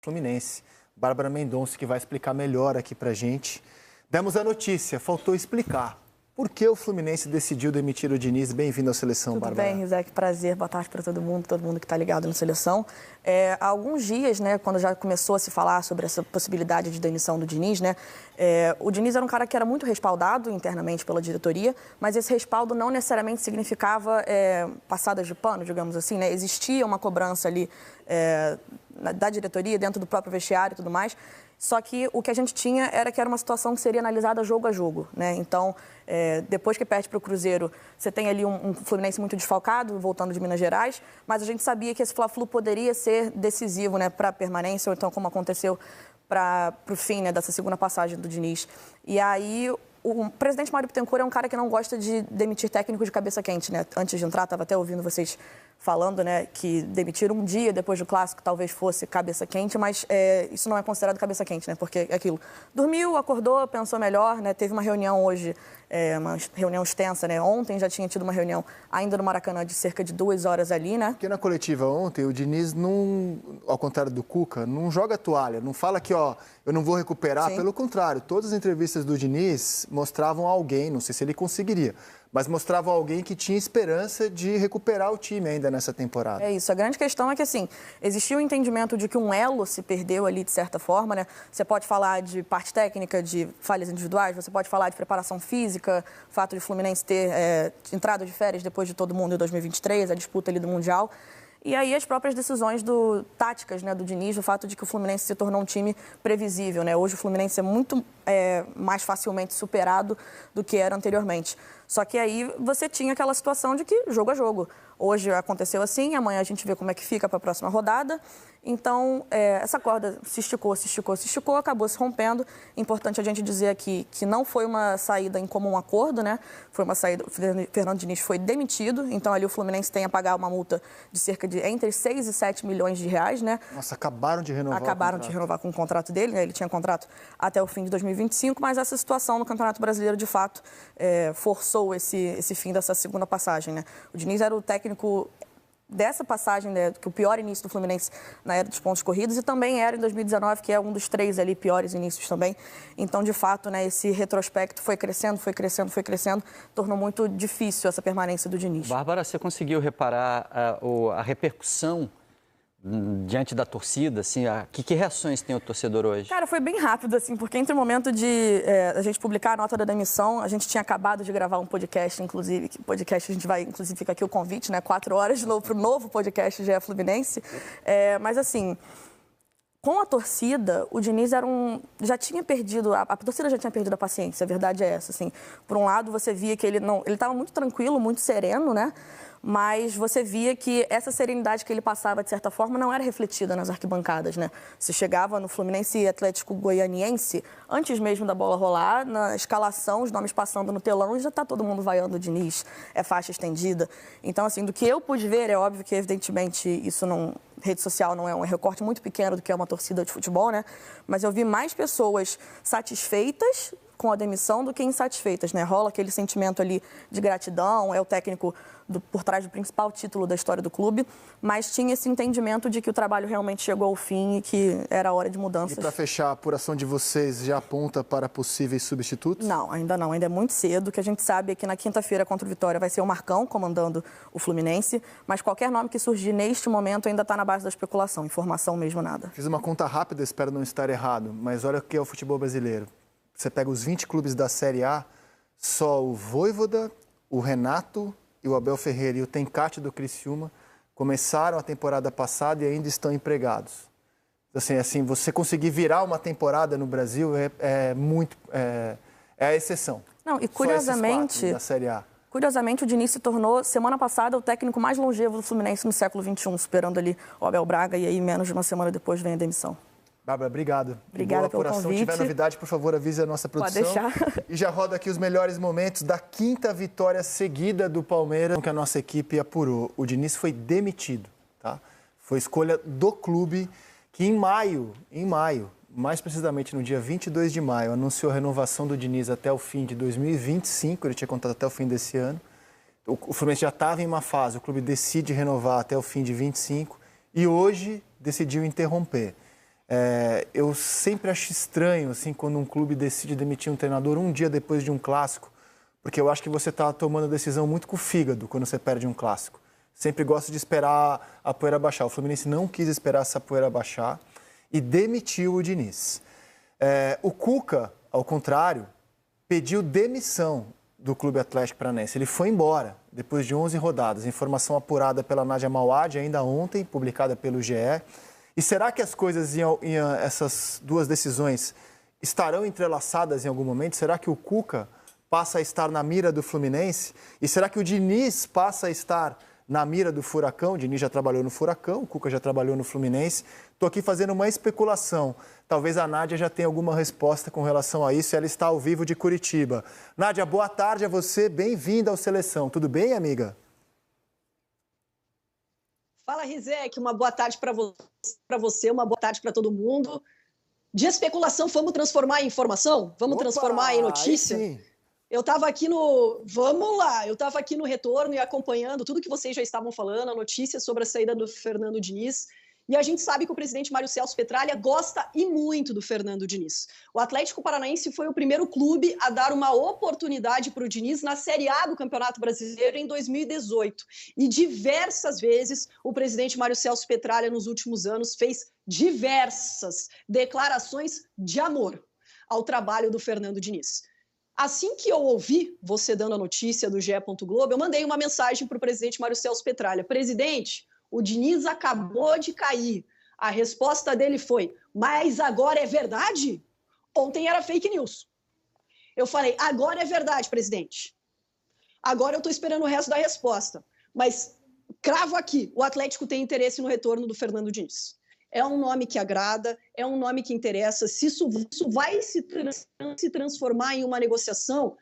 Fluminense. Bárbara Mendonça, que vai explicar melhor aqui pra gente. Demos a notícia, faltou explicar. Por que o Fluminense decidiu demitir o Diniz? Bem-vindo à Seleção, Bárbara. Tudo bem, Rizek, prazer, boa tarde para todo mundo que está ligado na Seleção. Há alguns dias, né, quando já começou a se falar sobre essa possibilidade de demissão do Diniz, né, o Diniz era um cara que era muito respaldado internamente pela diretoria, mas esse respaldo não necessariamente significava passadas de pano, digamos assim, né? Existia uma cobrança ali da diretoria, dentro do próprio vestiário e tudo mais. Só que o que a gente tinha era que era uma situação que seria analisada jogo a jogo, né? Então, depois que perde para o Cruzeiro, você tem ali um Fluminense muito desfalcado, voltando de Minas Gerais, mas a gente sabia que esse Fla-Flu poderia ser decisivo, né, para a permanência, ou então como aconteceu para o fim, né, dessa segunda passagem do Diniz. E aí, o presidente Mário Bittencourt é um cara que não gosta de demitir técnico de cabeça quente, né? Antes de entrar, estava até ouvindo vocês falando, né, que demitir um dia depois do Clássico talvez fosse cabeça quente, mas isso não é considerado cabeça quente, né? Porque é aquilo. Dormiu, acordou, pensou melhor, né? Teve uma reunião hoje, uma reunião extensa, né? Ontem já tinha tido uma reunião ainda no Maracanã de cerca de 2 horas ali, né? Porque na coletiva ontem, o Diniz não, ao contrário do Cuca, não joga toalha, não fala que, ó, eu não vou recuperar. Sim. Pelo contrário, todas as entrevistas do Diniz mostravam alguém, não sei se ele conseguiria, mas mostravam alguém que tinha esperança de recuperar o time ainda nessa temporada. É isso. A grande questão é que, assim, existia o entendimento de que um elo se perdeu ali, de certa forma, né? Você pode falar de parte técnica, de falhas individuais, você pode falar de preparação física, o fato de o Fluminense ter entrado de férias depois de todo mundo em 2023, a disputa ali do Mundial. E aí as próprias decisões táticas, né, do Diniz, o fato de que o Fluminense se tornou um time previsível, né? Hoje o Fluminense é muito mais facilmente superado do que era anteriormente. Só que aí você tinha aquela situação de que jogo a jogo. Hoje aconteceu assim, amanhã a gente vê como é que fica para a próxima rodada. Então, essa corda se esticou, acabou se rompendo. Importante a gente dizer aqui que não foi uma saída em comum acordo, né? Foi uma saída, o Fernando Diniz foi demitido, então ali o Fluminense tem a pagar uma multa de cerca de entre 6 e 7 milhões de reais, né? Nossa, acabaram de renovar com o contrato dele, né? Ele tinha contrato até o fim de 2025, mas essa situação no Campeonato Brasileiro, de fato, forçou esse fim dessa segunda passagem, né? O Diniz era o técnico dessa passagem, né, que o pior início do Fluminense na era dos pontos corridos, e também era em 2019, que é um dos 3 ali piores inícios também. Então, de fato, né, esse retrospecto foi crescendo, tornou muito difícil essa permanência do Diniz. Bárbara, você conseguiu reparar a repercussão diante da torcida, assim, que reações tem o torcedor hoje? Cara, foi bem rápido, assim, porque entre o momento de a gente publicar a nota da demissão, a gente tinha acabado de gravar um podcast, inclusive, que podcast a gente vai, inclusive, fica aqui o convite, né, 4 horas de novo para o novo podcast GE Fluminense, mas assim, com a torcida, o Diniz já tinha perdido, a torcida já tinha perdido a paciência, a verdade é essa, assim. Por um lado, você via que ele estava muito tranquilo, muito sereno, né? Mas você via que essa serenidade que ele passava, de certa forma, não era refletida nas arquibancadas, né? Você chegava no Fluminense e Atlético Goianiense, antes mesmo da bola rolar, na escalação, os nomes passando no telão, e já está todo mundo vaiando o Diniz, faixa estendida. Então, assim, do que eu pude ver, é óbvio que, evidentemente, isso não... Rede social não é um recorte muito pequeno do que é uma torcida de futebol, né? Mas eu vi mais pessoas satisfeitas com a demissão do que insatisfeitas, né? Rola aquele sentimento ali de gratidão, é o técnico por trás do principal título da história do clube, mas tinha esse entendimento de que o trabalho realmente chegou ao fim e que era hora de mudanças. E para fechar, a apuração de vocês já aponta para possíveis substitutos? Não, ainda é muito cedo. O que a gente sabe é que na quinta-feira contra o Vitória vai ser o Marcão comandando o Fluminense, mas qualquer nome que surgir neste momento ainda está na base da especulação, informação mesmo nada. Fiz uma conta rápida, espero não estar errado, mas olha o que é o futebol brasileiro. Você pega os 20 clubes da Série A, só o Vojvoda, o Renato e o Abel Ferreira e o Tencate do Criciúma começaram a temporada passada e ainda estão empregados. Assim, você conseguir virar uma temporada no Brasil é a exceção. Não, e curiosamente, da Série A. Curiosamente, o Diniz se tornou, semana passada, o técnico mais longevo do Fluminense no século XXI, superando ali o Abel Braga, e aí menos de uma semana depois vem a demissão. Bárbara, obrigado. Obrigada pelo convite. Se tiver novidade, por favor, avise a nossa produção. Pode deixar. E já roda aqui os melhores momentos da 5ª vitória seguida do Palmeiras, que a nossa equipe apurou. O Diniz foi demitido, tá? Foi escolha do clube, que em maio, mais precisamente no dia 22 de maio, anunciou a renovação do Diniz até o fim de 2025, ele tinha contado até o fim desse ano. O Fluminense já estava em uma fase, o clube decide renovar até o fim de 25 e hoje decidiu interromper. Eu sempre acho estranho assim, quando um clube decide demitir um treinador um dia depois de um clássico, porque eu acho que você está tomando decisão muito com o fígado quando você perde um clássico. Sempre gosto de esperar a poeira baixar. O Fluminense não quis esperar essa poeira baixar e demitiu o Diniz. O Cuca, ao contrário, pediu demissão do Clube Atlético Paranaense. Ele foi embora depois de 11 rodadas. Informação apurada pela Nádia Mauad ainda ontem, publicada pelo GE. E será que as coisas, essas duas decisões, estarão entrelaçadas em algum momento? Será que o Cuca passa a estar na mira do Fluminense? E será que o Diniz passa a estar na mira do Furacão? O Diniz já trabalhou no Furacão, o Cuca já trabalhou no Fluminense. Estou aqui fazendo uma especulação. Talvez a Nádia já tenha alguma resposta com relação a isso. Ela está ao vivo de Curitiba. Nádia, boa tarde a você. Bem-vinda ao Seleção. Tudo bem, amiga? Fala, Rizek, uma boa tarde para você, uma boa tarde para todo mundo. De especulação, vamos transformar em informação? Vamos transformar em notícia? Sim. Eu estava aqui no... Vamos lá! Eu estava aqui no retorno e acompanhando tudo que vocês já estavam falando, a notícia sobre a saída do Fernando Diniz. E a gente sabe que o presidente Mário Celso Petralha gosta e muito do Fernando Diniz. O Atlético Paranaense foi o primeiro clube a dar uma oportunidade para o Diniz na Série A do Campeonato Brasileiro em 2018. E diversas vezes o presidente Mário Celso Petralha, nos últimos anos, fez diversas declarações de amor ao trabalho do Fernando Diniz. Assim que eu ouvi você dando a notícia do GE. Globo, eu mandei uma mensagem para o presidente Mário Celso Petralha. Presidente, o Diniz acabou de cair. A resposta dele foi, mas agora é verdade? Ontem era fake news. Eu falei, agora é verdade, presidente. Agora eu estou esperando o resto da resposta. Mas cravo aqui, o Atlético tem interesse no retorno do Fernando Diniz. É um nome que agrada, é um nome que interessa. Se isso vai se transformar em uma negociação,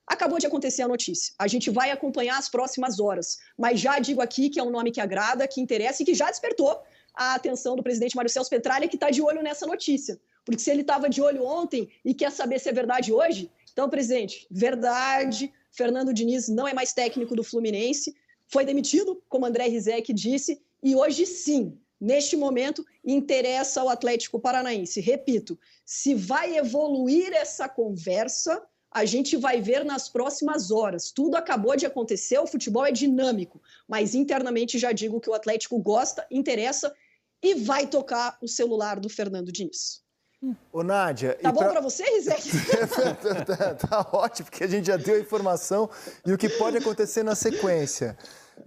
acabou de acontecer a notícia. A gente vai acompanhar as próximas horas. Mas já digo aqui que é um nome que agrada, que interessa e que já despertou a atenção do presidente Mário Celso Petralha, que está de olho nessa notícia. Porque se ele estava de olho ontem e quer saber se é verdade hoje, então, presidente, verdade, Fernando Diniz não é mais técnico do Fluminense, foi demitido, como André Rizek disse, e hoje sim, neste momento, interessa ao Atlético Paranaense. Repito, se vai evoluir essa conversa, a gente vai ver nas próximas horas. Tudo acabou de acontecer, o futebol é dinâmico, mas internamente já digo que o Atlético gosta, interessa e vai tocar o celular do Fernando Diniz. Ô, Nádia... Tá bom para você, Rizek? Tá ótimo, porque a gente já deu a informação e o que pode acontecer na sequência.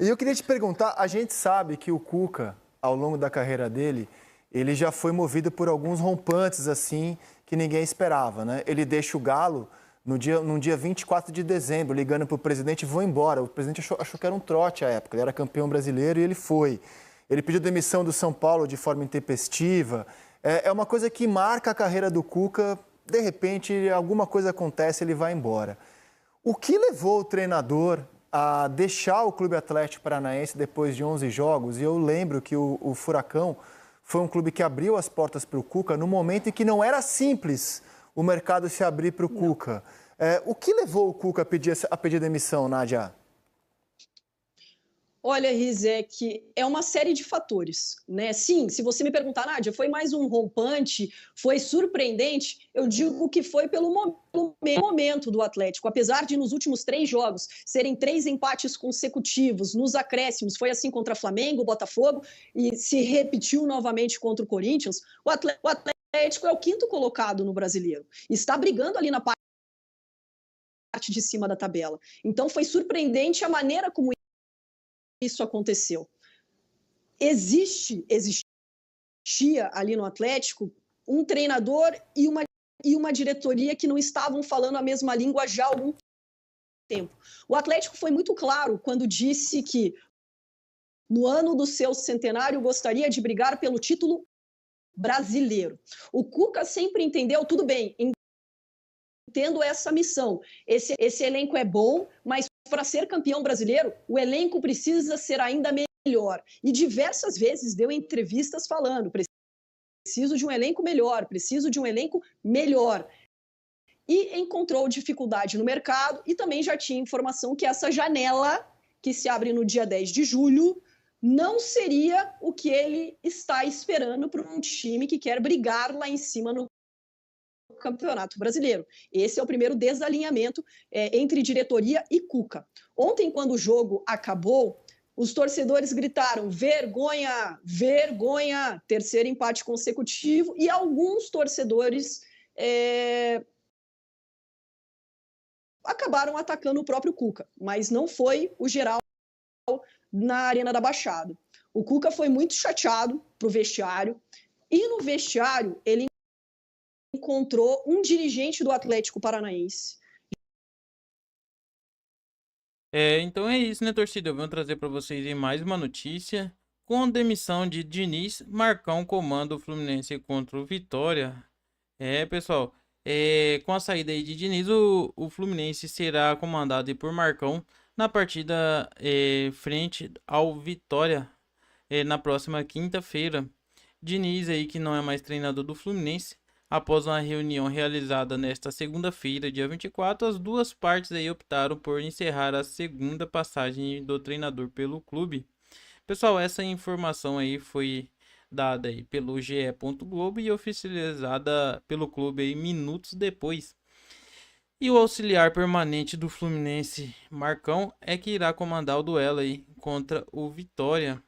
E eu queria te perguntar, a gente sabe que o Cuca, ao longo da carreira dele, ele já foi movido por alguns rompantes, assim, que ninguém esperava, né? Ele deixa o Galo num dia 24 de dezembro, ligando para o presidente, vou embora. O presidente achou que era um trote à época, ele era campeão brasileiro e ele foi. Ele pediu demissão do São Paulo de forma intempestiva. É uma coisa que marca a carreira do Cuca, de repente alguma coisa acontece, ele vai embora. O que levou o treinador a deixar o Clube Atlético Paranaense depois de 11 jogos? E eu lembro que o Furacão foi um clube que abriu as portas para o Cuca no momento em que não era simples o mercado se abrir para o Cuca. O que levou o Cuca a pedir demissão, Nádia? Olha, Rizek, é uma série de fatores, né? Sim, se você me perguntar, Nádia, foi mais um rompante, foi surpreendente, eu digo que foi pelo momento do Atlético. Apesar de nos últimos 3 jogos serem 3 empates consecutivos, nos acréscimos, foi assim contra Flamengo, Botafogo, e se repetiu novamente contra o Corinthians, o Atlético é o 5º colocado no Brasileiro. Está brigando ali na parte de cima da tabela. Então foi surpreendente a maneira como isso aconteceu. Existia ali no Atlético um treinador e uma diretoria que não estavam falando a mesma língua já há algum tempo. O Atlético foi muito claro quando disse que no ano do seu centenário gostaria de brigar pelo título brasileiro. O Cuca sempre entendeu, tudo bem, entendo essa missão. Esse elenco é bom, mas para ser campeão brasileiro, o elenco precisa ser ainda melhor. E diversas vezes deu entrevistas falando, preciso de um elenco melhor, preciso de um elenco melhor. E encontrou dificuldade no mercado e também já tinha informação que essa janela, que se abre no dia 10 de julho, não seria o que ele está esperando para um time que quer brigar lá em cima no Campeonato Brasileiro. Esse é o primeiro desalinhamento entre diretoria e Cuca. Ontem, quando o jogo acabou, os torcedores gritaram: vergonha, vergonha, terceiro empate consecutivo, e alguns torcedores acabaram atacando o próprio Cuca, mas não foi o geral na Arena da Baixada. O Cuca foi muito chateado pro vestiário, e no vestiário ele encontrou um dirigente do Atlético Paranaense. Então é isso, né, torcida? Eu vou trazer para vocês aí mais uma notícia. Com demissão de Diniz, Marcão comanda o Fluminense contra o Vitória. Pessoal, com a saída aí de Diniz, o Fluminense será comandado aí por Marcão na partida frente ao Vitória na próxima quinta-feira. Diniz aí, que não é mais treinador do Fluminense, após uma reunião realizada nesta segunda-feira, dia 24, as duas partes aí optaram por encerrar a segunda passagem do treinador pelo clube. Pessoal, essa informação aí foi dada aí pelo GE. Globo e oficializada pelo clube aí minutos depois. E o auxiliar permanente do Fluminense, Marcão, é que irá comandar o duelo aí contra o Vitória.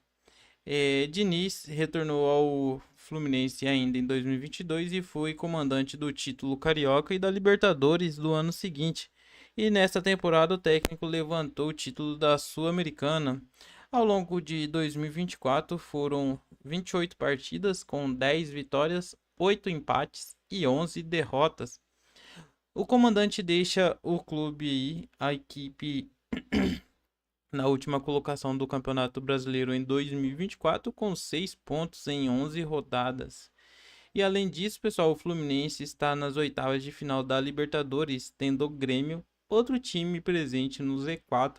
Diniz retornou ao Fluminense ainda em 2022 e foi comandante do título carioca e da Libertadores do ano seguinte. E nesta temporada o técnico levantou o título da Sul-Americana. Ao longo de 2024 foram 28 partidas com 10 vitórias, 8 empates e 11 derrotas. O comandante deixa o clube e a equipe na última colocação do Campeonato Brasileiro em 2024 com 6 pontos em 11 rodadas. E além disso, pessoal, o Fluminense está nas oitavas de final da Libertadores, tendo o Grêmio, outro time presente no Z4,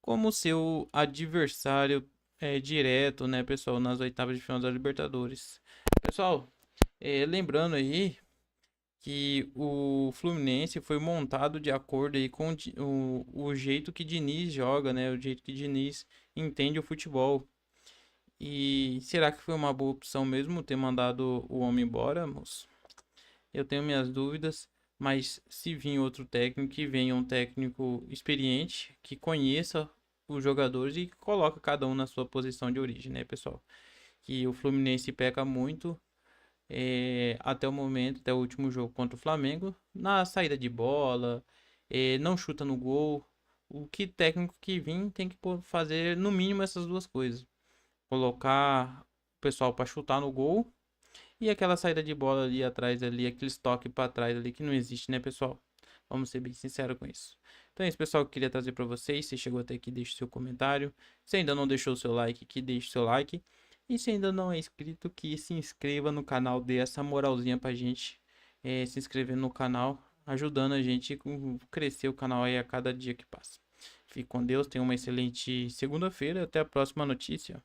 como seu adversário direto, né, pessoal, nas oitavas de final da Libertadores. Pessoal, lembrando aí que o Fluminense foi montado de acordo aí com o jeito que Diniz joga, né? O jeito que Diniz entende o futebol. E será que foi uma boa opção mesmo ter mandado o homem embora, moço? Eu tenho minhas dúvidas, mas se vir outro técnico, que venha um técnico experiente, que conheça os jogadores e que coloca cada um na sua posição de origem, né, pessoal? Que o Fluminense peca muito até o momento, até o último jogo contra o Flamengo, na saída de bola, não chuta no gol. O que técnico que vir tem que fazer no mínimo essas duas coisas: colocar o pessoal para chutar no gol e aquela saída de bola ali atrás, ali, aquele toque para trás ali que não existe, né, pessoal? Vamos ser bem sinceros com isso. Então é isso, pessoal, que eu queria trazer para vocês. Se chegou até aqui, deixe seu comentário. Se ainda não deixou o seu like, que deixe seu like. E se ainda não é inscrito, que se inscreva no canal, dê essa moralzinha pra gente se inscrever no canal, ajudando a gente a crescer o canal aí a cada dia que passa. Fique com Deus, tenha uma excelente segunda-feira, até a próxima notícia.